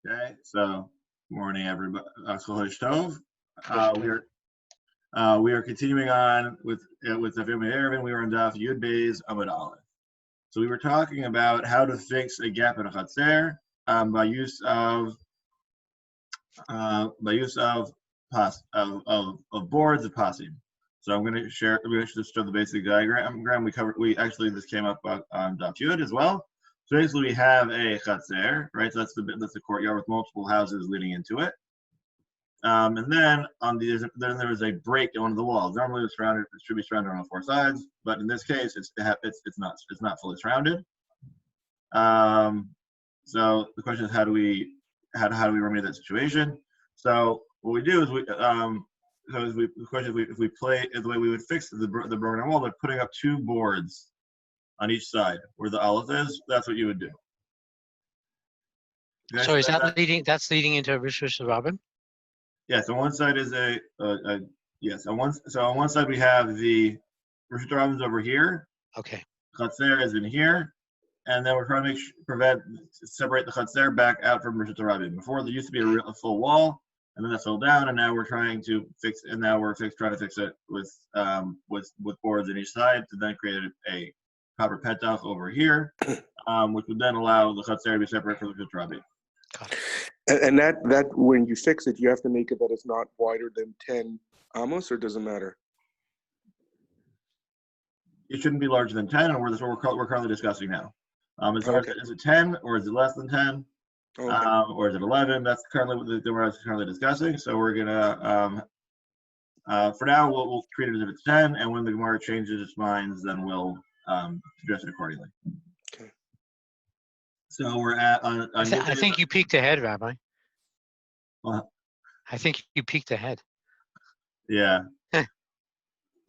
Okay, so morning, everybody. Tov. We are continuing on with the family Eruvin. We were on Daf Yud Beis Amud Aleph. So we were talking about how to fix a gap in a chatzer by use of boards of pasim. So I'm going to share. We should show the basic diagram. This came up on Daf Yud as well. So basically, we have a chatzer, right? So that's the courtyard with multiple houses leading into it. And then there is a break in one of the walls. Normally, it should be surrounded on all four sides, but in this case, it's not fully surrounded. So the question is, how do we remedy that situation? So what we do is if we play the way we would fix the broken wall by putting up two boards on each side where the aleph is. That's what you would do. Okay, so is that leading? That's leading into Rish Rabin. Yes, on one side is yes. On one side we have the Rish Rabin's over here. Okay. Chatzer is in here, and then we're trying to separate the Chatzer back out from Rish Rabin. Before there used to be a full wall, and then that fell down, and now we're trying to fix. And now we're trying to fix it with boards on each side to then create a proper petach over here, which would then allow the Chatzer to be separate from the Rish Rabin. And that when you fix it, you have to make it that it's not wider than 10 amos, or does it matter? It shouldn't be larger than 10, and we're currently discussing now. Is it 10, or is it less than 10, or is it 11? That's currently what we're currently discussing. So we're gonna, for now, we'll treat it as if it's 10, and when the Gemara changes its minds, then we'll address it accordingly. Okay. So we're at. I think you peeked ahead, Rabbi. What? I think you peeked ahead. Yeah.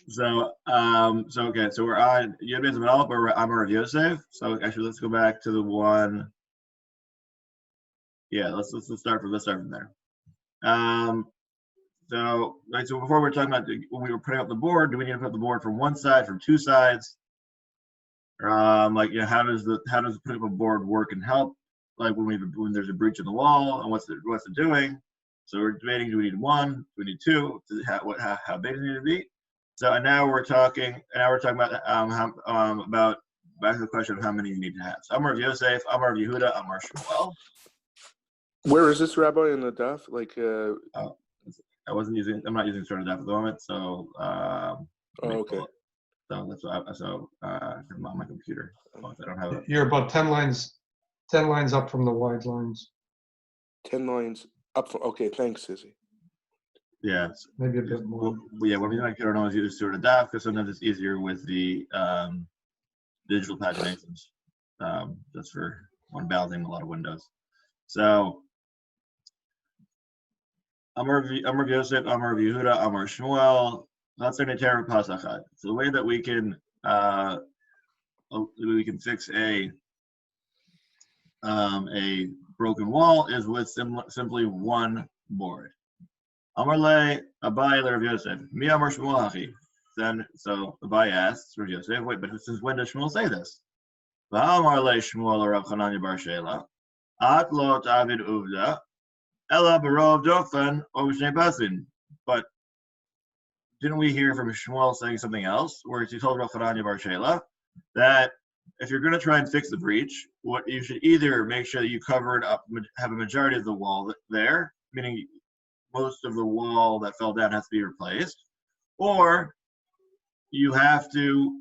So okay. So we're on Yud Beis Amud Aleph, or Amar of Yosef. So actually, let's go back to the one. Yeah, let's start from there. So before we were talking about when we were putting up the board, do we need to put the board from one side, from two sides? How does putting up a board work and help? Like when there's a breach in the wall, and what's it doing? So we're debating: do we need one? Do we need two? How big does it need to be? So and now we're talking about back to the question of how many you need to have. So Amar of Yosef, Amar of Yehuda, Amar Shmuel. Where is this, Rabbi, in the daf? I'm not using started daf at the moment. So okay. So that's I'm on my computer. I don't have it. You're about 10 lines up from the wide lines. 10 lines up from. Okay, thanks, Sissy. Yeah, maybe a bit more. What we like to know is use sort of daf because sometimes it's easier with the digital paginations. Just for when balancing a lot of windows. So Amar of Yosef, Amar of Yehuda, Amar Shmuel. That's an Eter Pasachad. So the way that we can fix a broken wall is with simply one board. Amar le Abai le Rav Yosef. Mi Amar Shmuel hachi. Then so Abai asks Rav Yosef, wait, but since when does Shmuel say this? Amar le Shmuel Rav Chananya bar Shela. At lo ta'avid uvda. Ella barov dofen o b'shnei pasin. But didn't we hear from Shmuel saying something else, where he told Rav Chananya bar Shela that if you're going to try and fix the breach, what you should either make sure that you cover it up, have a majority of the wall there, meaning most of the wall that fell down has to be replaced, or you have to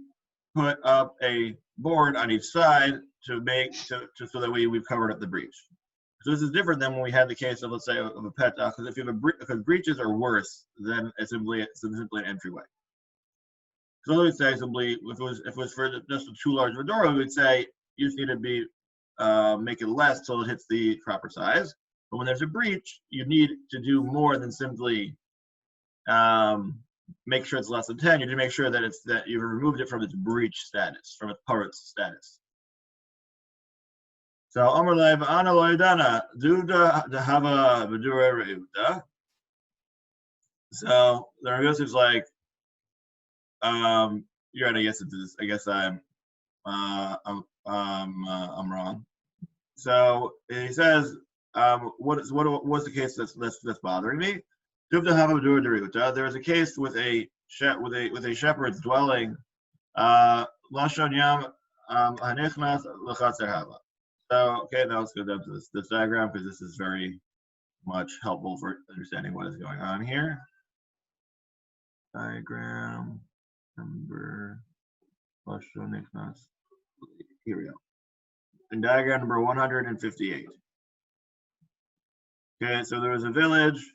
put up a board on each side so that way we've covered up the breach. So this is different than when we had the case of, let's say, of a petach, because breaches are worse than simply an entryway. So let me say simply, if it was for just too large of a door, we would say you just need to make it less till it hits the proper size. But when there's a breach, you need to do more than simply make sure it's less than 10. You need to make sure that you've removed it from its breach status, from its parutz status. So Amar Lev Ana Loidana Duda Dahava Bedura Reuda. So the Rav Yosef's like, you're right. I guess I'm wrong. So he says what's the case that's bothering me? There is a case with a shepherd's dwelling. Lashon Yam Hanichnas L'Chatzer Hava. So okay, now let's go down to this diagram because this is very much helpful for understanding what is going on here. Diagram number Lashon Nichnas. Here we go. In diagram number 158. Okay, so there was a village.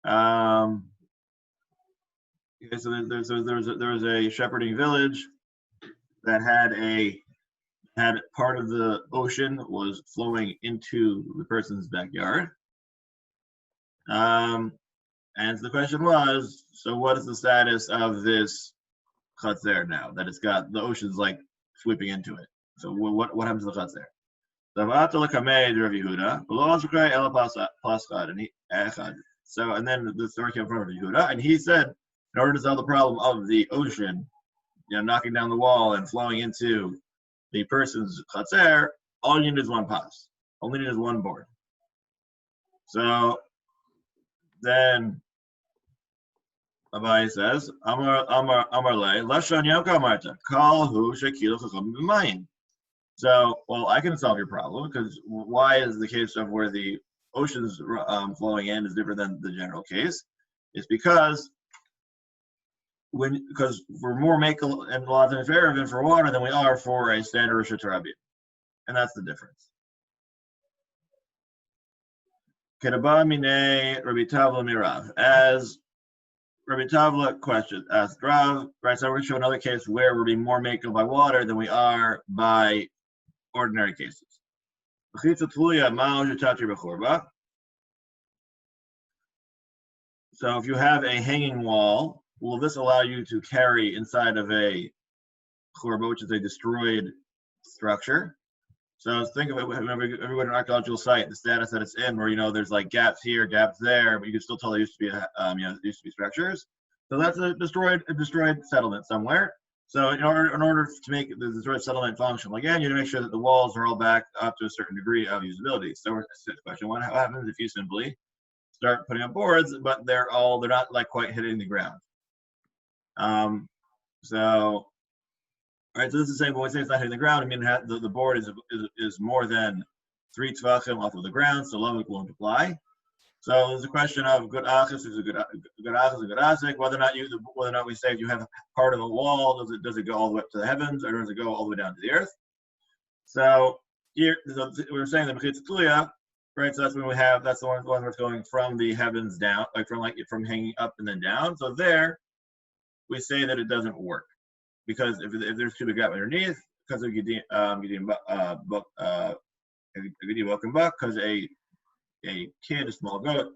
Okay, so there was a shepherding village that had part of the ocean was flowing into the person's backyard. And the question was, so what is the status of this chatzer now that it's got the ocean's like sweeping into it? So what happens to the chatzer? So and then the story came from Rabbi Yehuda, and he said, in order to solve the problem of the ocean, knocking down the wall and flowing into the person's chatzer, all you need is one pas. All you need is one board. So then Abai says, Amar le, Lashon Yamka Marta, Kal hu shekilu chacham b'mayim. So, well, I can solve your problem because why is the case of where the ocean's flowing in is different than the general case? It's because we're more makel and lots of Eruvin for water than we are for a standard Rishut Rabbi, and that's the difference. Kedaba mine Rabbi Tavla mirav, as Rabbi Tavla asked Rav, right? So we're going to show another case where we're being more makel by water than we are by ordinary cases. So if you have a hanging wall, will this allow you to carry inside of a churba, which is a destroyed structure? So think of it, everyone in an archaeological site, the status that it's in, where there's like gaps here, gaps there, but you can still tell there used to be structures. So that's a destroyed settlement somewhere. So in order to make the destroyed settlement functional again, you have to make sure that the walls are all back up to a certain degree of usability. So the question: what happens if you simply start putting up boards, but they're not like quite hitting the ground? So this is the same. When we say it's not hitting the ground, I mean the board is more than 3 tvachim off of the ground, so love won't apply. So there's a question of good achis is a good achis, a good asik. Whether or not we say if you have part of a wall, does it go all the way up to the heavens, or does it go all the way down to the earth? So here we're saying the mechitza tuya, right? So that's when that's the one that's going from the heavens down, from hanging up and then down. So there, we say that it doesn't work because if there's too big gap underneath, because of because a kid, a small goat,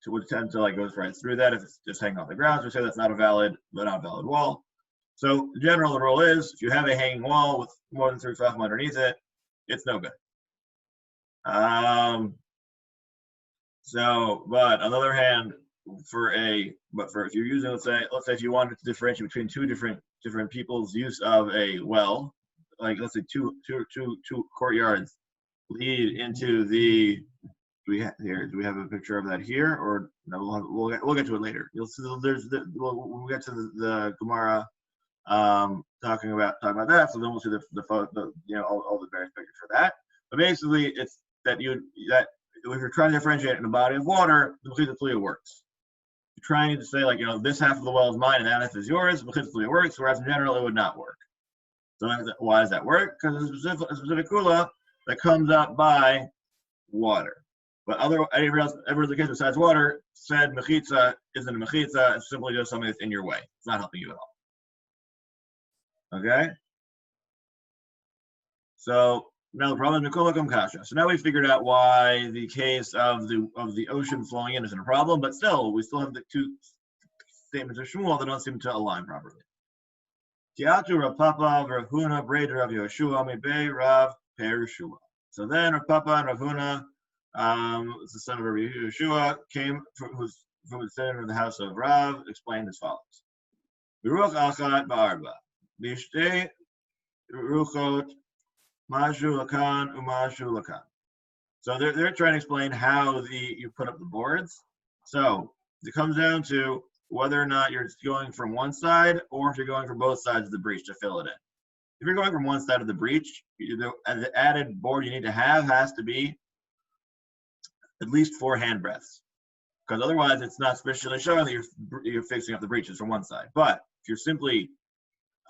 would tend to goes right through that if it's just hanging off the ground. So we say that's not a valid wall. So in general, the rule is if you have a hanging wall with more than 3 tvachim underneath it, it's no good. But on the other hand, if you're using, let's say if you wanted to differentiate between two different people's use of a well, like let's say two courtyards lead into the. Do we have a picture of that here, or no? We'll get to it later. You'll see when we get to the Gemara talking about that. So then we'll see the photo, all the various pictures for that. But basically, it's that if you're trying to differentiate in a body of water, the mechitza tuya works. You're trying to say this half of the well is mine and that half is yours. The mechitza tuya works, whereas in general it would not work. So why does that work? Because it's a specific kula that comes up by water. But every other case besides water, said mechitza isn't a mechitza. It's simply just something that's in your way. It's not helping you at all. Okay. So now the problem is mikol kasha. So now we figured out why the case of the ocean flowing in isn't a problem, but still we still have the two statements of Shmuel that don't seem to align properly. Tiatu Rav Papa Rav Huna Breder Rav Yehoshua Mibei Rav Per Yeshua. So then Rav Papa and Rav Huna, the son of Rav Yehoshua, came who's from the center of the house of Rav, explained as follows: Beruach achat ba'arba, b'shtei ruchot, mashu lakan umashu lakan. So they're trying to explain how you put up the boards. So it comes down to whether or not you're going from one side or if you're going from both sides of the breach to fill it in. If you're going from one side of the breach, the added board you need to have has to be at least 4 hand breadths, because otherwise it's not sufficiently showing that you're fixing up the breaches from one side. But if you're simply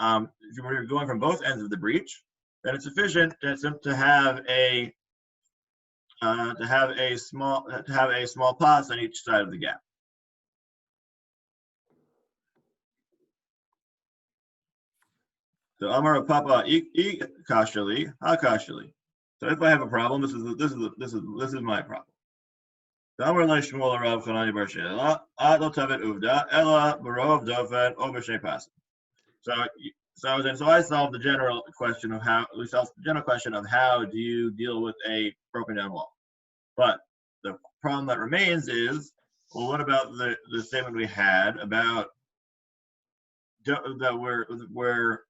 if you're going from both ends of the breach, then it's sufficient to have a small pass on each side of the gap. So Amar Papa kashali hakashali. So if I have a problem, this is my problem. So Amar Shmuel Rav Chanani Bar Sheila Ad Lo Tavet Uvda Ella Barov Dofen Over Shnei Pasim. So I solved the general question of how do you deal with a broken down wall. But the problem that remains is, well, what about the statement we had about that where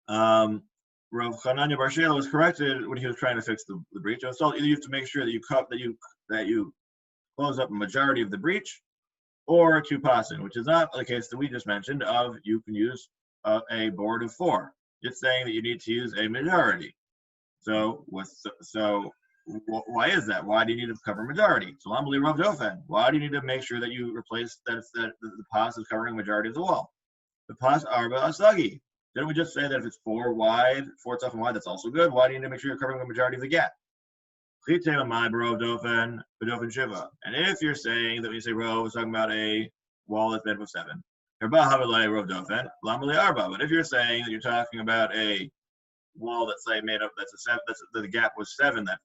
Rav Chananya Bar Sheila was corrected when he was trying to fix the breach. So either you have to make sure that you close up a majority of the breach, or 2 pasin, which is not the case that we just mentioned of you can use a board of 4. It's saying that you need to use a majority. So why is that? Why do you need to cover majority? So I'm Rav Dofen. Why do you need to make sure that you replace that the pas is covering majority of the wall? The pas arba asagi. Didn't we just say that if it's 4 wide, 4 tough and wide, that's also good? Why do you need to make sure you're covering the majority of the gap? And if you're saying that when you say row, we're talking about a wall that's made up of 7. But if you're saying that you're talking about a wall that's like made up, the gap was 7 that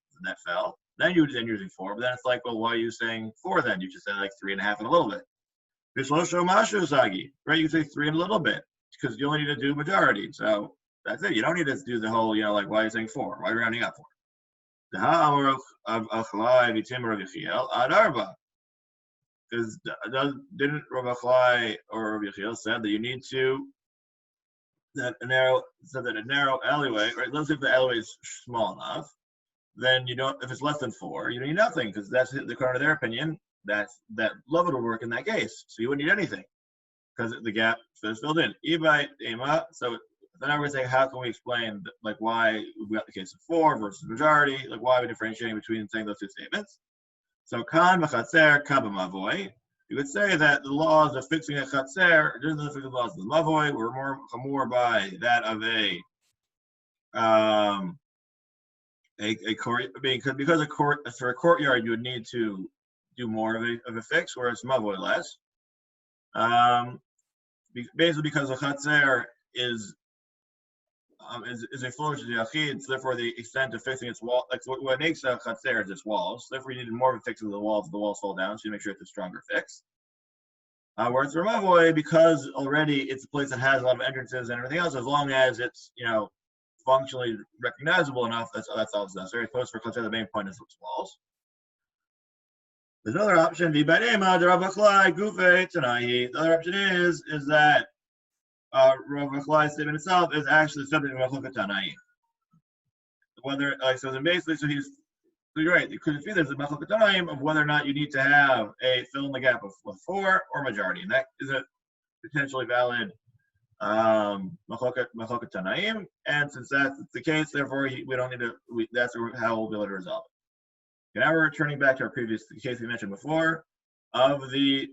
fell, then you're using 4. But then it's like, well, why are you saying 4 then? You just said like 3.5 and a little bit. Right? You say 3 and a little bit, because you only need to do majority. So that's it. You don't need to do the whole, like, why are you saying 4? Why are you rounding up 4? Because didn't Rav Achlai or Rav Yechiel said that you need to that a narrow alleyway, right? Let's say if the alleyway is small enough, then you don't. If it's less than 4, you need nothing, because that's according to their opinion. That love would work in that case, so you wouldn't need anything because the gap is filled in. So then I would say, how can we explain like why we got the case of 4 versus majority? Like why are we differentiating between saying those 2 statements? So kan v'chatzer kabamavoy. You could say that the laws of fixing a chatzer, different than the fixing laws of the mavoy, were more by that of because for a courtyard you would need to do more of a fix, whereas mavoy less. Basically because the chatzer is a flourish of the yachid, so therefore the extent of fixing its wall, like what makes a chatzer is its walls. So therefore you need more of a fix of the walls fall down, so you make sure it's a stronger fix. Whereas for mavoy, because already it's a place that has a lot of entrances and everything else, as long as it's functionally recognizable enough, that's all that's necessary. Opposed for chatzer, the main point is its walls. There's another option. The other option is that Rav Achlai's statement itself is actually subject to Machloket Tanaim. Whether then basically, so you're right. Because if there's a Machloket Tanaim of whether or not you need to have a fill in the gap of 4 or majority, and that is a potentially valid Machloket Tanaim. And since that's the case, therefore we don't need to. That's how we'll be able to resolve it. Okay, now we're returning back to our previous case we mentioned before of the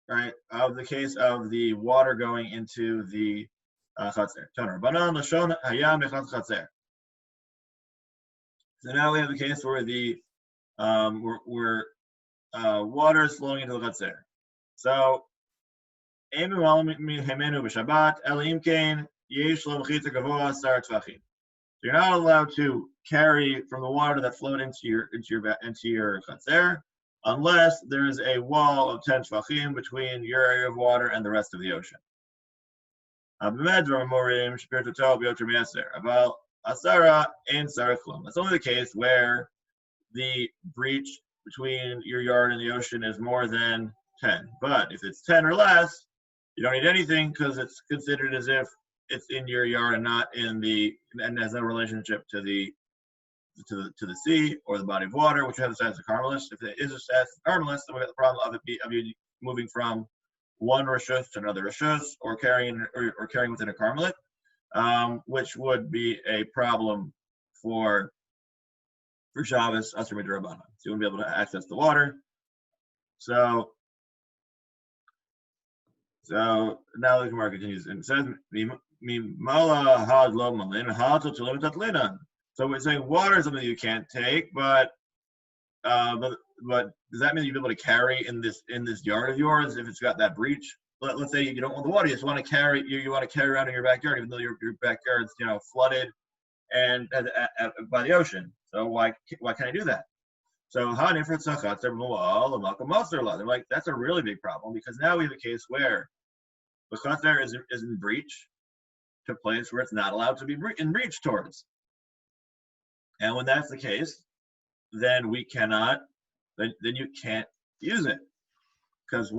right, of the case of the water going into the chatzer. So now we have the case where the water is flowing into the chatzer. So you're not allowed to carry from the water that flowed into your chatzer unless there is a wall of 10 shvachim between your area of water and the rest of the ocean. That's only the case where the breach between your yard and the ocean is more than 10. But if it's 10 or less, you don't need anything because it's considered as if it's in your yard and not in the, and has no relationship to the sea or the body of water, which has the status of carmelist. If it is a status of carmelist, then we got the problem of you moving from one rishus to another rishus, or carrying within a carmelit, which would be a problem for Shabbos Asher Midrabanan. So you wouldn't be able to access the water. So now the Gemara continues and says, "Mimala had lo malin had to limit tatlina." So we're saying water is something you can't take, but does that mean you'll be able to carry in this yard of yours if it's got that breach? Let's say you don't want the water, you just want to carry around in your backyard, even though your backyard's flooded and by the ocean. So why can't I do that? So they're like, that's a really big problem, because now we have a case where the chater is in breach to a place where it's not allowed to be in breach towards. And when that's the case, then we cannot, then you can't use it, because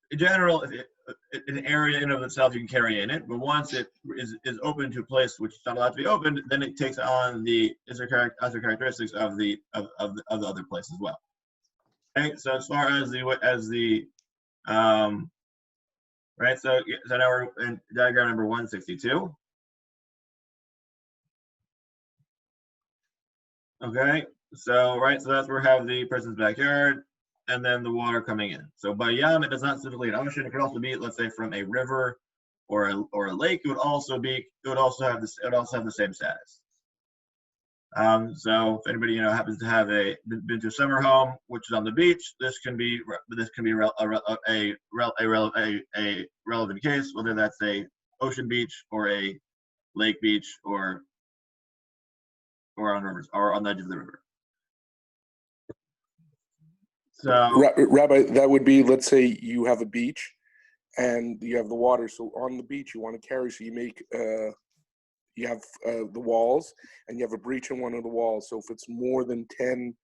in general, an area in and of itself you can carry in it, but once it is open to a place which is not allowed to be opened, then it takes on the other characteristics of the other place as well. Okay, so as far as the right, so now we're in diagram number 162. Okay, so that's where we have the person's backyard, and then the water coming in. So by yam, it does not specifically an ocean. It could also be, let's say, from a river or a lake. It would also have the same status. So if anybody happens to have been to a summer home which is on the beach, this can be a relevant case, whether that's a ocean beach or a lake beach or on rivers or on the edge of the river. So, Rabbi, that would be, let's say you have a beach and you have the water. So on the beach, you want to carry, so you make, you have the walls, and you have a breach in one of the walls. So if it's more than 10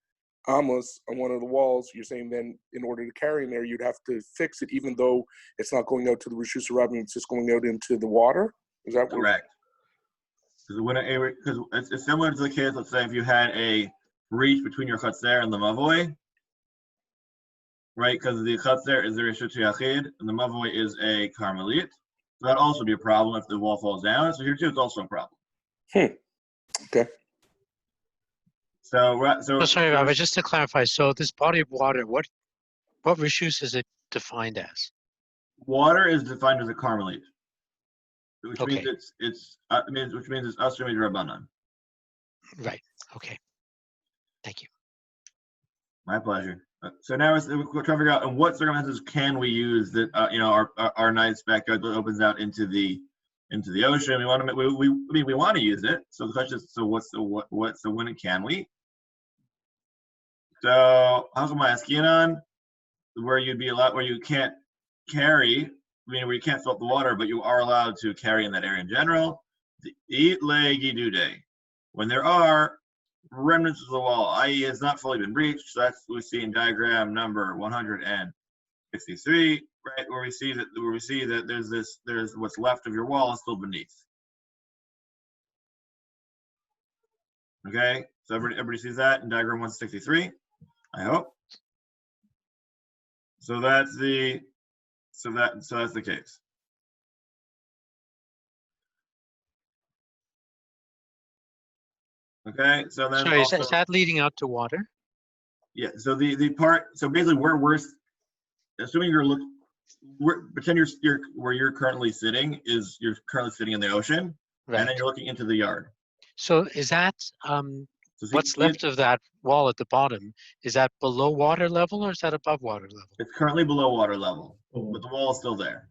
amos on one of the walls, you're saying then in order to carry in there, you'd have to fix it, even though it's not going out to the Rishus Rabbim, it's just going out into the water? Is that correct? Because it's similar to the case, let's say, if you had a breach between your chatzar and the mavoi, right? Because the chatzar is a reshut yachid and the mavoi is a carmelit. So that'd also be a problem if the wall falls down. So here too, it's also a problem. Okay. So sorry, Rabbi, just to clarify. So this body of water, what rishus is it defined as? Water is defined as a carmelit, which Okay. means it's asher midrabanan. Right. Okay. Thank you. My pleasure. So now we're trying to figure out in what circumstances can we use that our nice backyard that opens out into the ocean. We want to use it. So the question is, so when can we? So Hakumayaskinan, where you can't carry, where you can't fill up the water, but you are allowed to carry in that area in general. The eat le gidude, when there are remnants of the wall, i.e., it's not fully been breached. So that's what we see in diagram number 163, right, where we see that there's what's left of your wall is still beneath. Okay, so everybody sees that in diagram 163, I hope. So that's the case. Okay, so then Sorry, also, is that leading out to water? yeah. So the part. So basically, we're assuming pretend you're where you're currently sitting you're currently sitting in the ocean, Right. and then you're looking into the yard. So is that what's left of that wall at the bottom? Is that below water level or is that above water level? It's currently below water level, but the wall is still there.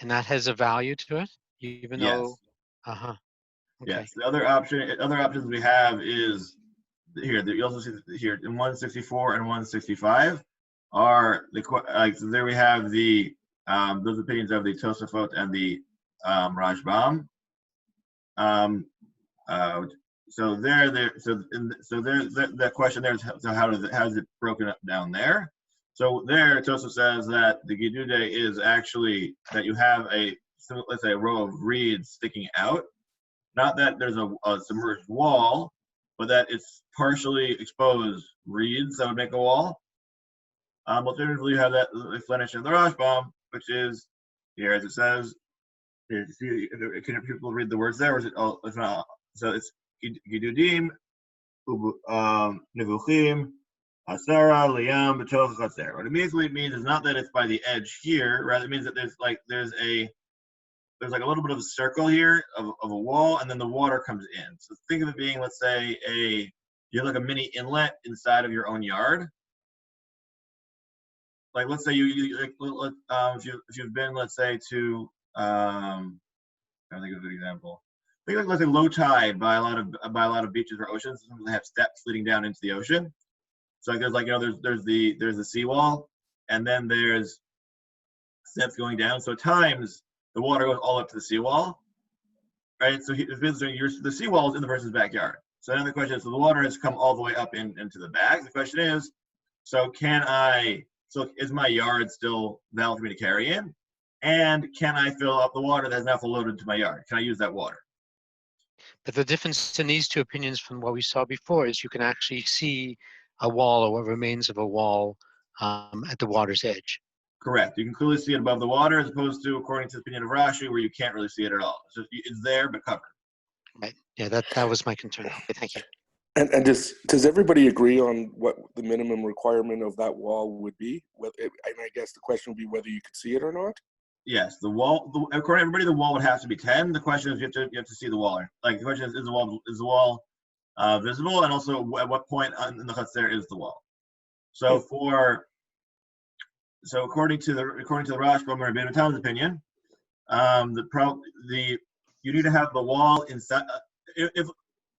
And that has a value to it, even though. Okay. Yes. The other options we have is here. You also see here in 164 and 165 are so there we have the those opinions of the Tosafot and the Rashbam. So that question there is, so how is it broken up down there? So there, Tosa says that the Gidude is actually that you have let's say a row of reeds sticking out. Not that there's a submerged wall, but that it's partially exposed reeds that would make a wall. Alternatively, you have that explanation of the Rashbam, which is here as it says. Here, can people read the words there? Or is it? Oh, it's not. So it's Gidudim, Nevuchim, Asara, Liam, Betoch, Chatzer. What it means is not that it's by the edge here. Rather, it means that there's like a little bit of a circle here of a wall, and then the water comes in. So think of it being, let's say, you have like a mini inlet inside of your own yard. Like let's say if you've been, let's say, to I think of a good example. Think like let's say low tide by a lot of beaches or oceans. Sometimes they have steps leading down into the ocean. So like there's the seawall, and then there's steps going down. So at times the water goes all up to the seawall, right? So the seawall is in the person's backyard. So then the question is, so the water has come all the way up into the bag. The question is, so is my yard still valid for me to carry in? And can I fill up the water that has now flowed into my yard? Can I use that water? But the difference in these two opinions from what we saw before is you can actually see a wall or what remains of a wall at the water's edge. Correct. You can clearly see it above the water, as opposed to, according to the opinion of Rashi, where you can't really see it at all. It's there, but covered. Right. Yeah, that was my concern. Okay, thank you. And does everybody agree on what the minimum requirement of that wall would be? And I guess the question would be whether you could see it or not. Yes, according to everybody, the wall would have to be 10. The question is, you have to see the wall. Like the question is the wall visible, and also at what point in the Chatzer is the wall? So according to the Rashbam or Beit Tom's opinion, you need to have the wall inside. If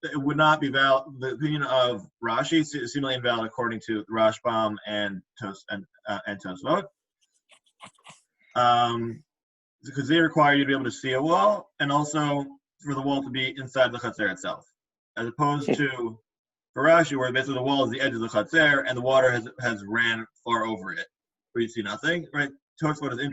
it would not be valid, the opinion of Rashi is seemingly invalid according to Rashbam and Tosfot. Because they require you to be able to see a wall, and also for the wall to be inside the Chatzer itself, as opposed to for Rashi, where basically the wall is the edge of the Chatzer and the water has ran far over it, where you see nothing. Right? Tosfot is the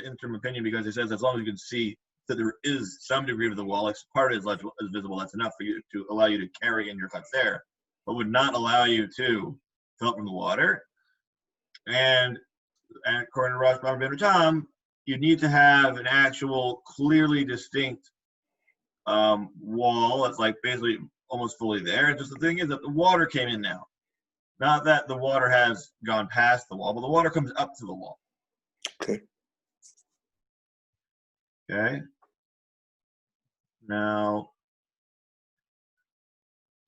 interim opinion, because he says as long as you can see that there is some degree of the wall, like part of it is visible, that's enough for you to allow you to carry in your Chatzer, but would not allow you to fill up from the water. And according to Rashbam and Beit Tom, you need to have an actual clearly distinct wall that's like basically almost fully there. And just the thing is that the water came in now. Not that the water has gone past the wall, but the water comes up to the wall. Okay. Now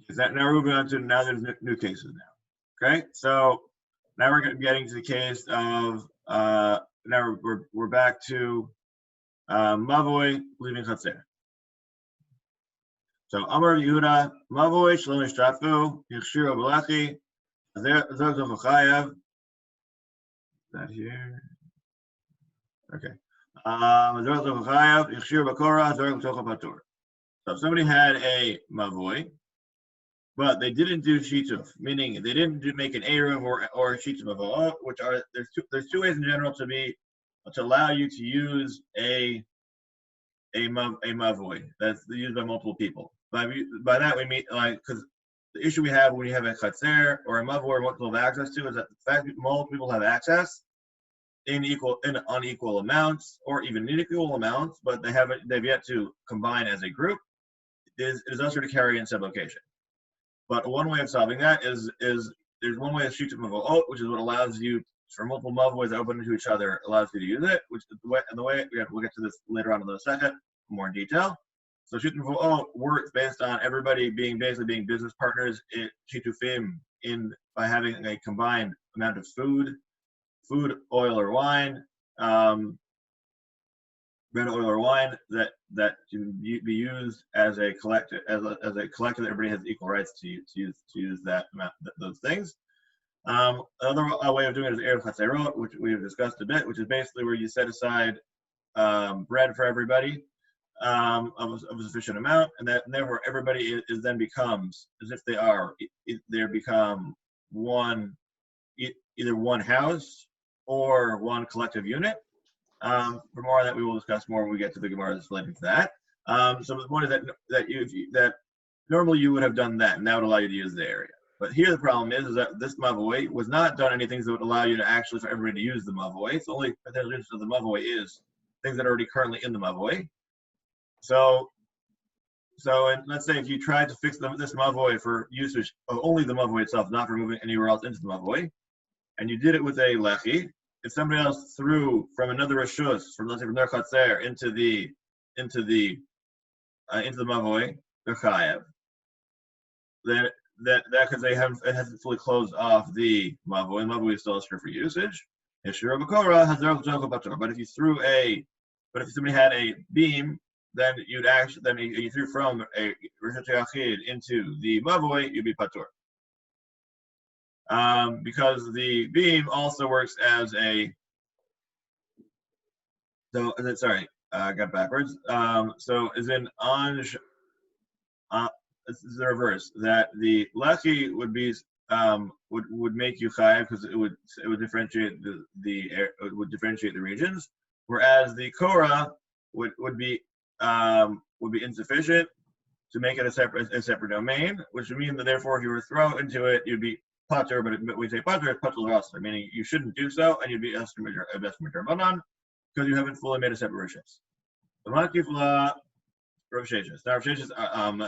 we're moving on to there's new cases now. Okay, so now we're getting to the case of now we're back to Mavoi leaving Chatzer. So Amar Yehuda Mavoi Shalom Ishtafu Yichshir Abulachi Zog Chayav. Is that here? Okay. Zog Chayav Yichshir Bakora Zog Patur. So if somebody had a Mavoi, but they didn't do shituf, meaning they didn't make an eruv or shituf mavoi, which are there's two ways in general to allow you to use a mavoi that's used by multiple people. By that we mean because the issue we have when you have a chatzer or a mavoi or multiple have access to is that the fact that multiple people have access in unequal amounts or even in equal amounts, but they've yet to combine as a group is also to carry in sublocation. But one way of solving that is there's one way of shituf mavot, which is what allows you for multiple mavois that open to each other, allows you to use it. Which is the way we'll get to this later on in the second, more in detail. So shituf mavot works based on everybody being business partners in shitufim by having a combined amount of food, oil or wine, bread, oil or wine that can be used as a collective that everybody has equal rights to use that amount, those things. Another way of doing it is erev chatzerot, which we have discussed a bit, which is basically where you set aside bread for everybody of a sufficient amount, and therefore everybody is then becomes as if they become one either one house or one collective unit. For more on that, we will discuss more when we get to the Gemara relating to that. So the point is that normally you would have done that, and that would allow you to use the area. But here the problem is that this mavoi was not done anything that would allow you to actually for everybody to use the mavoi. It's only the interest of the mavoi is things that are already currently in the mavoi. So and let's say if you tried to fix this mavoi for usage of only the mavoi itself, not for moving anywhere else into the mavoi, and you did it with a lechi, if somebody else threw from another rishus, let's say from their chatzer into the mavoi, they're chayav. Then that because it hasn't fully closed off the mavoi. Mavoi is still for usage. But if somebody had a beam, then you threw from a rishut yachid into the mavoi, you'd be patur. Because the beam also works as a. So sorry, I got backwards. So as in anj. This is the reverse. That the lechi would be would make you chayav because it would differentiate the regions, whereas the korah would be insufficient to make it a separate domain, which would mean that therefore if you were to throw into it, you'd be patur. But we say patur, it's patur l'rasler, meaning you shouldn't do so, and you'd be estimate derbanan because you haven't fully made a separate rishus. The makif Rav Sheshes. Now Rav Sheshes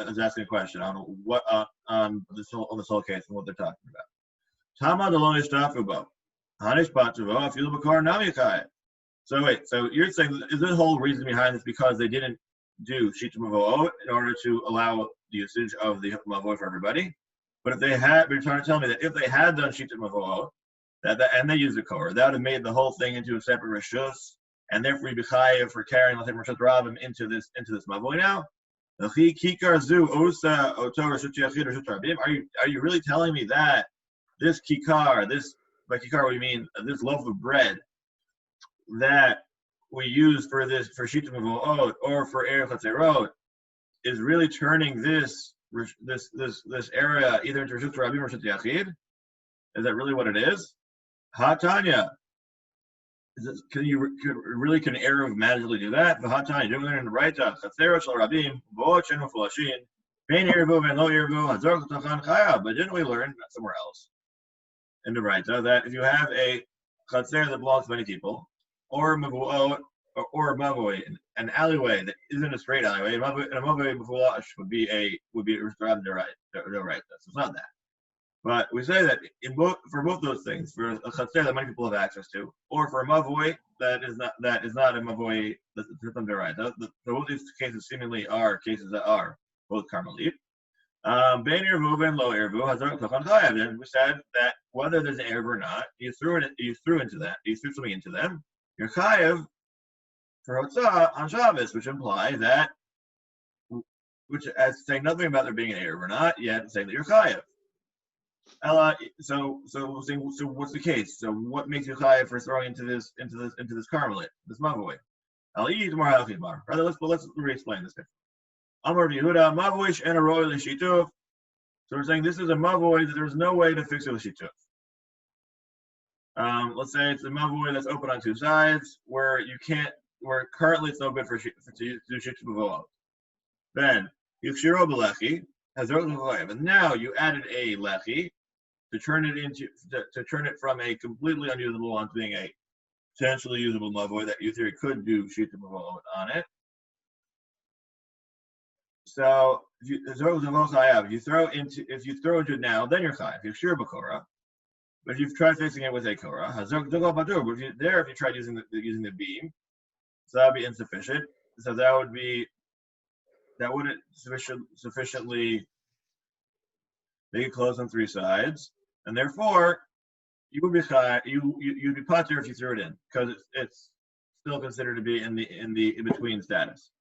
is asking a question on what on this whole case and what they're talking about. Tama delon ishtafubo, hanish patuvo afilu bakar namikai. So wait, so you're saying is the whole reason behind this because they didn't do shita mavo in order to allow the usage of the mavo for everybody? But if they had, you're trying to tell me that if they had done shita mavo, and they used the core, that would have made the whole thing into a separate rishus. And therefore, you'd be chayav for carrying, let's say, Rishut Rabim into this mavoi now. Are you really telling me that this kikar, by kikar we mean this loaf of bread that we use for shita mavoot or for erev chatzerot is really turning this area either into Rishut Rabim or Rishut Yachid? Is that really what it is? Hatanya. Can Eruv magically do that? V'hatani, you don't learn in the right Chatzero shel Rabim, bo'ot shenu fulashin, bein Eruvu and lo Eruvu, hazor k'tachan chayav. But didn't we learn somewhere else in the right that if you have a Chatzer that belongs to many people, or mavuot, or a mavoi, an alleyway that isn't a straight alleyway, and a mavoi mavulash would be a Rabim right. So it's not that. But we say that for both those things, for a chatzer that many people have access to, or for a mavoi that is not a mavoi that's right. So both these cases seemingly are cases that are both karmelit. Ben Eruvin and lo Eruvu hazar tachan chayav. And we said that whether there's an Eruv or not, you threw something into them. You're chayav for hotzah on Shabbos, which implies that, as saying nothing about there being an Eruv or not, yet saying that you're chayav. So what's the case? So what makes you chayav for throwing into this karmelit, this mavoi? Rather, let's re-explain this. Amar Yehuda mavoish and a royal shituf. So we're saying this is a mavoi that there's no way to fix it with shituf. Let's say it's a mavoi that's open on two sides where currently it's no good to do shituf mavoot. Then yukshiro b'lechi has and now you added a lechi to turn it from a completely unusable one to being a potentially usable mavoi that you theory could do shita mavoi on it. So if you throw into it now, then you're chayav. If you're sure b'korah, but if you've tried fixing it with a korah, if you tried using the beam, so that would be insufficient. So that wouldn't sufficiently make it close on three sides, and therefore you would be you'd be patur if you threw it in because it's still considered to be in the in between status.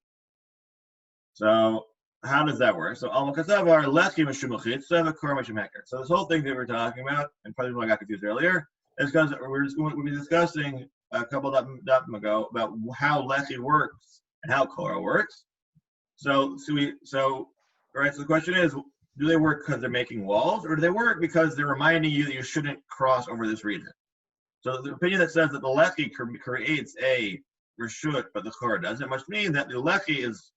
So how does that work? So al makasavar lechi mashumachit seva kor mashumheker. So this whole thing that we're talking about, and probably when I got confused earlier, is because we'll be discussing a couple of days ago about how lechi works and how korah works. So the question is, do they work because they're making walls, or do they work because they're reminding you that you shouldn't cross over this region? So the opinion that says that the lechi creates a reshut, but the chora doesn't, must mean that the lechi is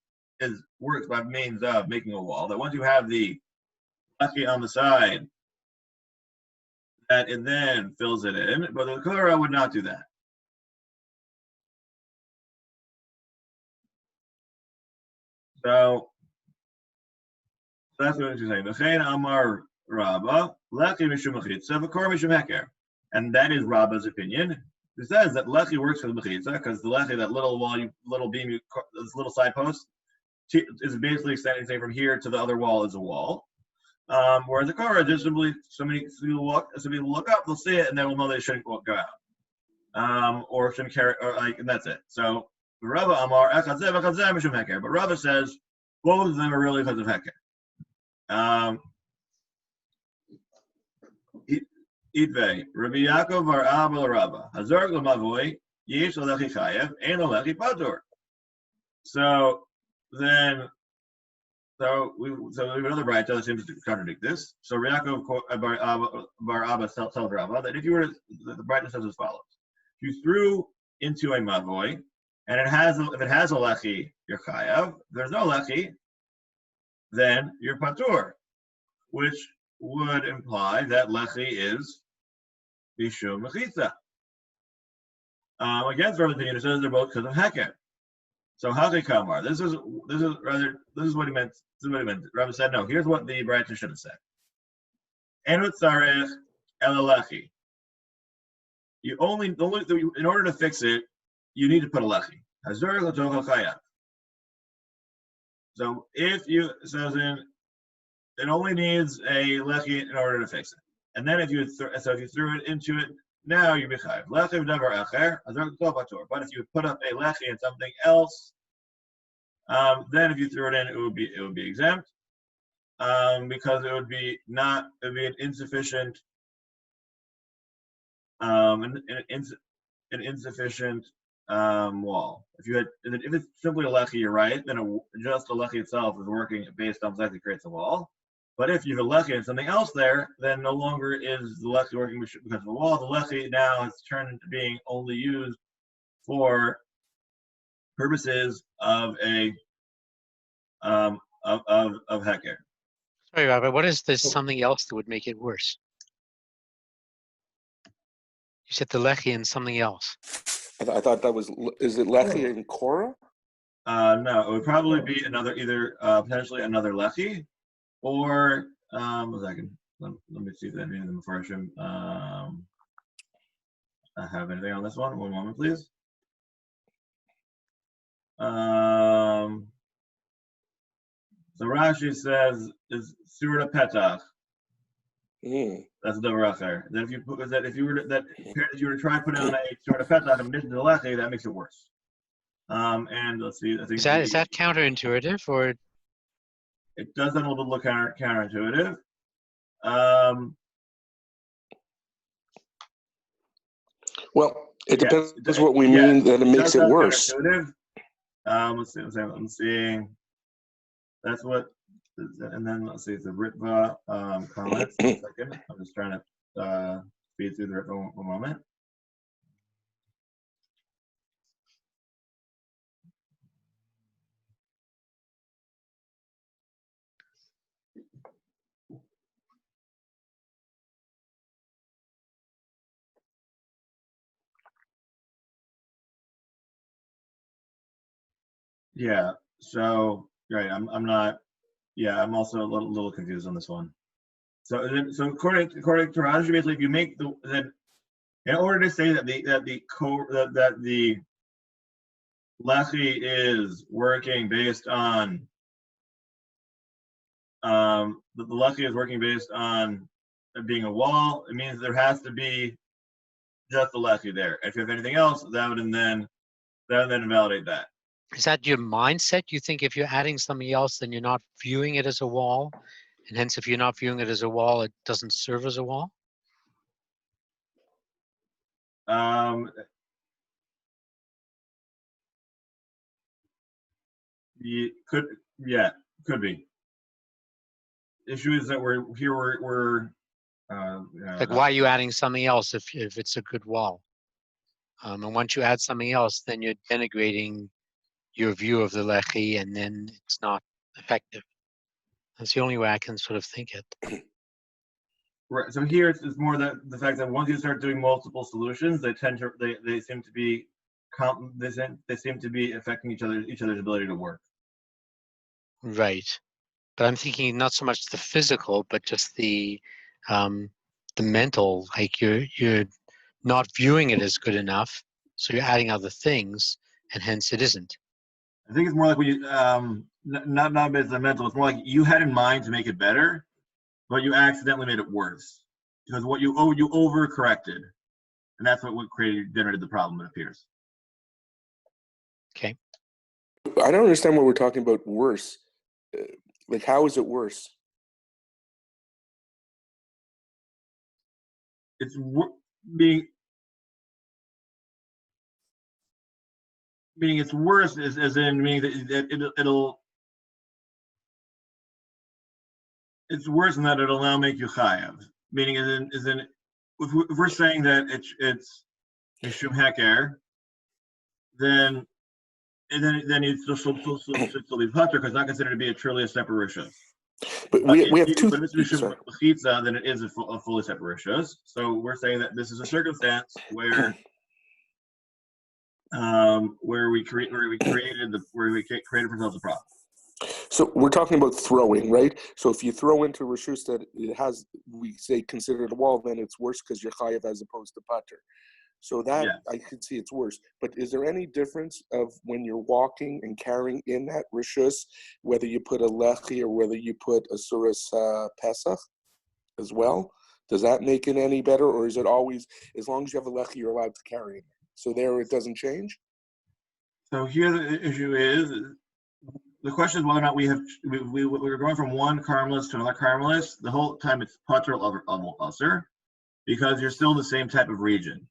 works by means of making a wall. That once you have the lechi on the side, that it then fills it in, but the chora would not do that. So that's what she's saying. V'chein amar Rabba, lechi mishum mechitza, v'kor mishum heker. And that is Rabba's opinion. He says that lechi works for the mechitza because the lechi, that little wall, little beam, this little side post, is basically extending, say, from here to the other wall is a wall. Whereas the chora, just simply somebody look up, they'll see it, and they will know they shouldn't go out, or shouldn't carry, or like, and that's it. So Rabba amar echadzeh v'echadzeh mishum heker, but Rabba says both of them are really because of heker. Itvei, Rabbi Yaakov bar Abba Rabba, Hazar l'mavoi, yesh l'lechi chayev, ein l'lechi patur. So then, we have another BAYT that seems to contradict this. So Rabbi Yaakov bar Abba tells Rabba that if you were to, the BAYT says as follows: if you threw into a mavoi, and if it has a lechi, you're chayev. If there's no lechi, then you're patur, which would imply that lechi is bishum mechitza. Against Rabbi's opinion, it says they're both because of heker. So hake kamar. This is what he meant. This is what he meant. Rabbi said, no. Here's what the BAYT should have said. Enut tzarech el lechi. You only in order to fix it, you need to put a lechi. Hazur l'toch chayav. So if you says it only needs a lechi in order to fix it. And then if you threw it into it, now you'd be chayav. Lechi v'davar acher, hazur l'toch patur. But if you put up a lechi and something else, then if you threw it in, it would be exempt, because it would be an insufficient wall. If it's simply a lechi, you're right. Then just a lechi itself is working based on exactly creates a wall. But if you have a lechi and something else there, then no longer is the lechi working because of the wall. The lechi now has turned into being only used for purposes of a of heker. Sorry, Rabbi, what is this something else that would make it worse? You said the lechi and something else. I thought that was, is it lechi and chora? No, it would probably be potentially another lechi, or a second. Let me see if any of the Mefarshim have anything on this one. One moment, please. So Rashi says is surah petach. That's the racher. Then if you were to try to put on a surah petach in addition to the lechi, that makes it worse. And let's see. I think is that counterintuitive, or it does sound a little bit counterintuitive. Well, it depends. That's what we mean that it makes it worse. Let's see. I'm seeing. That's what, and then let's see. It's a Ritva comments. 1 second. I'm just trying to speed through the Ritva one moment. Yeah. So right. I'm not. Yeah. I'm also a little confused on this one. So according to Rashi, basically, if you make in order to say that the lechi is working based on the lechi is working based on it being a wall, it means there has to be just the lechi there. If you have anything else, that would then invalidate that. is that your mindset? You think if you're adding something else, then you're not viewing it as a wall, and hence if you're not viewing it as a wall, it doesn't serve as a wall? Could be. issue is that we're Like, why are you adding something else if it's a good wall? And once you add something else, then you're denigrating your view of the lechi, and then it's not effective. That's the only way I can sort of think it. right. So here it's more that the fact that once you start doing multiple solutions, they seem to be they seem to be affecting each other's ability to work. Right. But I'm thinking not so much the physical, but just the mental. Like you're not viewing it as good enough, so you're adding other things, and hence it isn't. I think it's more like when you not as the mental. It's more like you had in mind to make it better, but you accidentally made it worse because what you overcorrected, and that's what generated the problem. It appears. Okay. I don't understand what we're talking about worse. Like, how is it worse? It's being meaning it's worse as in meaning that it'll it's worse in that it'll now make you chayav. Meaning is in if we're saying that it's mishum heker, then it's still be putter because it's not considered to be truly a separate rishus. But we have two. But if it's mishum chitza, then it is a fully separate rishus. So we're saying that this is a circumstance where we created for ourselves a problem. So we're talking about throwing, right? So if you throw into rishus that it has, we say, considered a wall, then it's worse because you're chayav as opposed to pater. So that I could see it's worse. But is there any difference of when you're walking and carrying in that rishus, whether you put a lechi or whether you put a suras pesach as well? Does that make it any better, or is it always, as long as you have a lechi, you're allowed to carry it? So there it doesn't change? So here the issue is, the question is whether or not we're going from one Carmelist to another Carmelist. The whole time it's pater of usher, because you're still in the same type of region.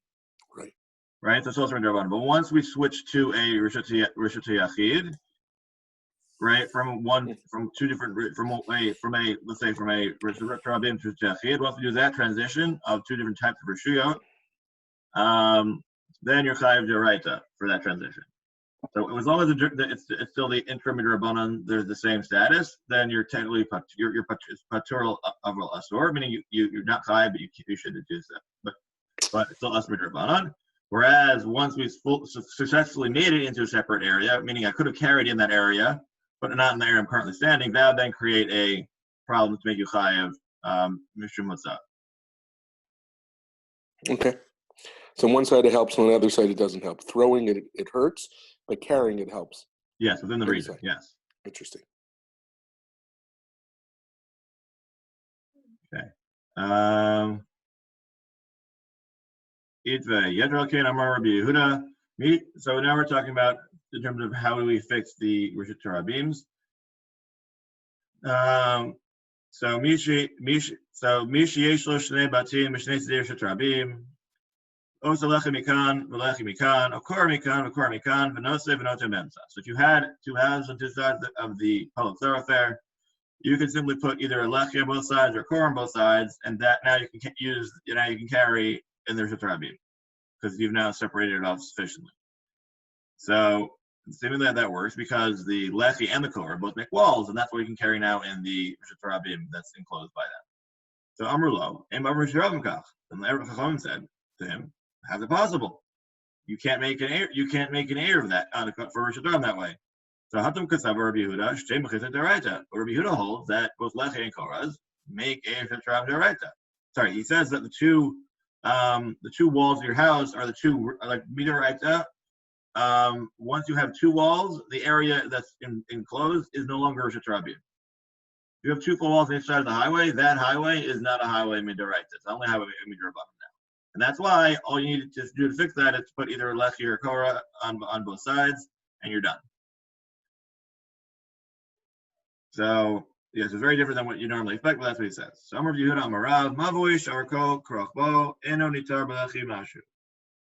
Right? That's also But once we switch to a Rishut Yachid, right, from two different, let's say from a Rishut Rabim to Yachid, once we do that transition of two different types of Rishuyot, then you're chayav d'oraita for that transition. So as long as it's still the intra-midrabanan, there's the same status, then you're technically you're patur of asur, meaning you're not chayav, but you shouldn't do so. But it's still asur midrabanan. Whereas once we successfully made it into a separate area, meaning I could have carried in that area, but not in the area I'm currently standing, that would then create a problem to make you chayav mishum matzah. Okay. So on one side it helps, on the other side it doesn't help. Throwing it hurts, but carrying it helps. Yes, within the region. Yes. Interesting. Okay. So now we're talking about in terms of how do we fix the Rishut Rabims. So Mishi Yesh Lo Shnei Batim Mishnei Tzedei Rishut Rabim. Osa Lechi Mikan V'Lechi Mikan Okor Mikan Okor Mikan V'Nose V'Note Memsa. So if you had two halves on two sides of the public thoroughfare, you can simply put either a lechi on both sides or kor on both sides, and that now you can use. You can carry in the Rishut Rabim because you've now separated it off sufficiently. So assuming that works because the lechi and the kor both make walls, and that's what you can carry now in the Rishut Rabim that's enclosed by that. So Amrullah, and Amr Shirabim Kach, and the Chacham said to him, "How's it possible? You can't make an air of that for Rishut Rabim that way." So Hatam Kasav Rabbi Yehuda, Shtei Mechitza Deraita. Rabbi Yehuda holds that both Lechi and Koraz make a Rishut Rabim Deraita. Sorry, he says that the two walls of your house are the two like Midaraita. Once you have two walls, the area that's enclosed is no longer Rishut Rabim. If you have two full walls on each side of the highway, that highway is not a highway Midaraita. It's only highway Midarabim now. And that's why all you need to do to fix that is to put either Lechi or Korah on both sides, and you're done. So, yes, it's very different than what you normally expect, but that's what he says. So, Amar Yehuda Amarav, Mavoi Sharko Krochbo, Eno Nitar Balechi Mashu.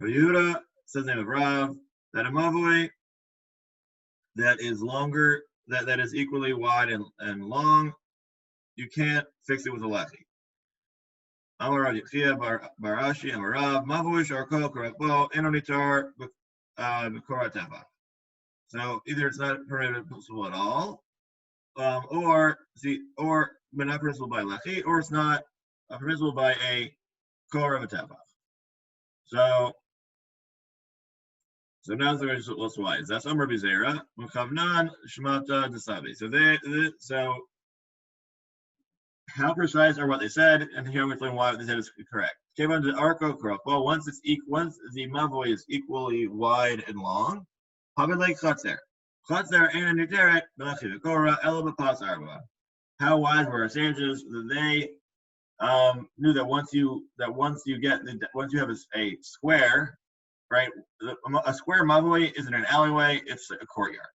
Yehuda says the name of Rav, that a Mavoi that is longer, that is equally wide and long, you can't fix it with a lechi. Amar Rav Yechia bar Ashi Amar Rav Mavush Arko Karakbo Enonitar B'Korat Teva. So either it's not permissible at all, or not permissible by lechi, or it's not permissible by a core of a tefach. So now there's what's why. That's Amar Bizera Mukhavnan Shmata Desabi. So how precise are what they said, and here we explain why they said is correct. Kevan de Arko Krok. Well, once the mavoi is equally wide and long. How wide were our sages? They knew that once you have a square, right? A square mavoi isn't an alleyway; it's a courtyard.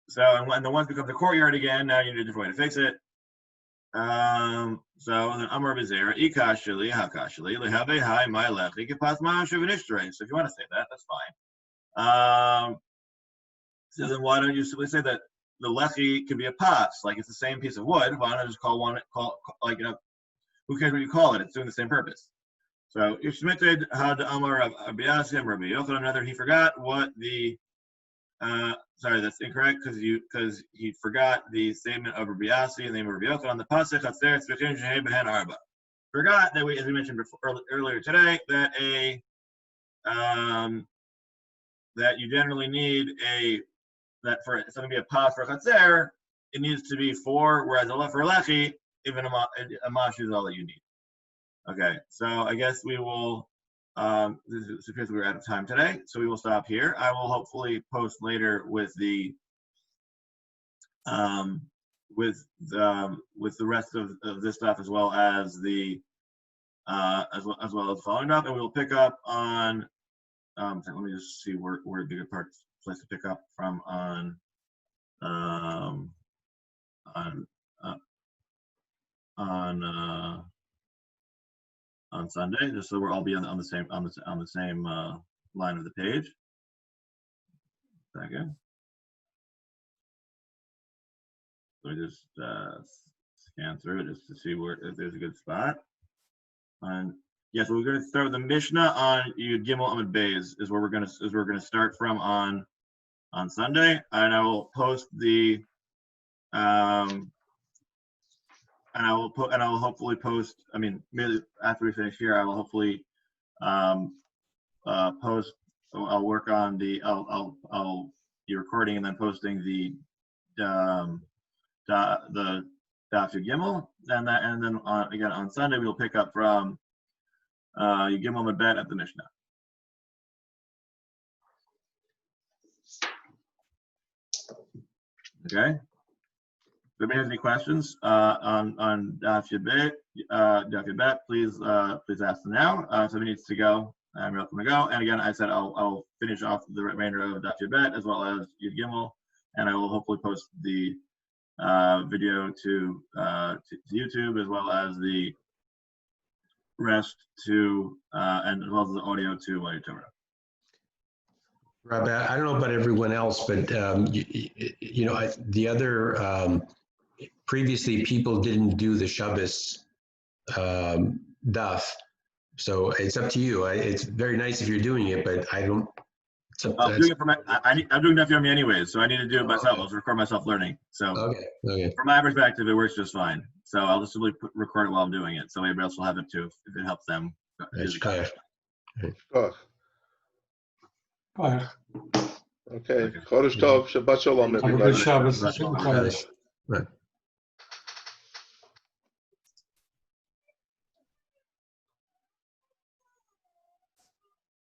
So, and when the once becomes a courtyard again, now you need a different way to fix it. So then Amar Bizera, Ikashili, Hakashili, Lehave Hai, my lechi, Kipas Mashu Vinishtray. So if you want to say that, that's fine. So then why don't you simply say that the lechi can be a pas, like it's the same piece of wood? Why not just call like, who cares what you call it? It's doing the same purpose. So Ishmited had Amar of Abiyasim, Rabbi Yochanan, another, he forgot what the sorry, that's incorrect because he forgot the statement of Rabbi Yassi and the name of Rabbi Yochanan on the pasuk Chatzer Tzvichin Shehei Behen Arba. Forgot that as we mentioned earlier today, that that you generally need that for something to be a pas for Chatzer, it needs to be 4, whereas for lechi, even a mash is all that you need. Okay, so I guess we will. This appears we're out of time today, so we will stop here. I will hopefully post later with the rest of this stuff, as well as the as well as following up, and we will pick up on. Let me just see where would be a good place to pick up from on Sunday, just so we'll all be on the same line of the page. Second. So we just scan through it just to see if there's a good spot. And yes, we're going to start with the Mishnah on Yud Gimel Amud Beis is where we're going to start from on Sunday, and I will post the and I will hopefully post. I mean, maybe after we finish here, I will hopefully post. I'll work on I'll be recording and then posting the Daf Yud Gimel, and then again on Sunday we'll pick up from Yud Gimel and Bet at the Mishnah. Okay. If anybody has any questions on Daf Yud Bet, please ask them now. If somebody needs to go, I'm welcome to go. And again, I said I'll finish off the remainder of Daf Yud Bet as well as Yud Gimel, and I will hopefully post the video to YouTube as well as the rest to and as well as the audio to Torah. Rob, I don't know about everyone else, but the other previously people didn't do the Shabbos daf, so it's up to you. It's very nice if you're doing it, but I don't. I'm doing it for I'm doing Daf Yomi anyways, so I need to do it myself. Okay. I'll record myself learning. So okay. From my perspective, it works just fine. So I'll just simply record it while I'm doing it, so everybody else will have it too if it helps them. Bye. Okay. Chodesh Tov, Shabbat Shalom, Have a everybody. good Shabbos. Shabbat Shalom. Good Shabbos. Right.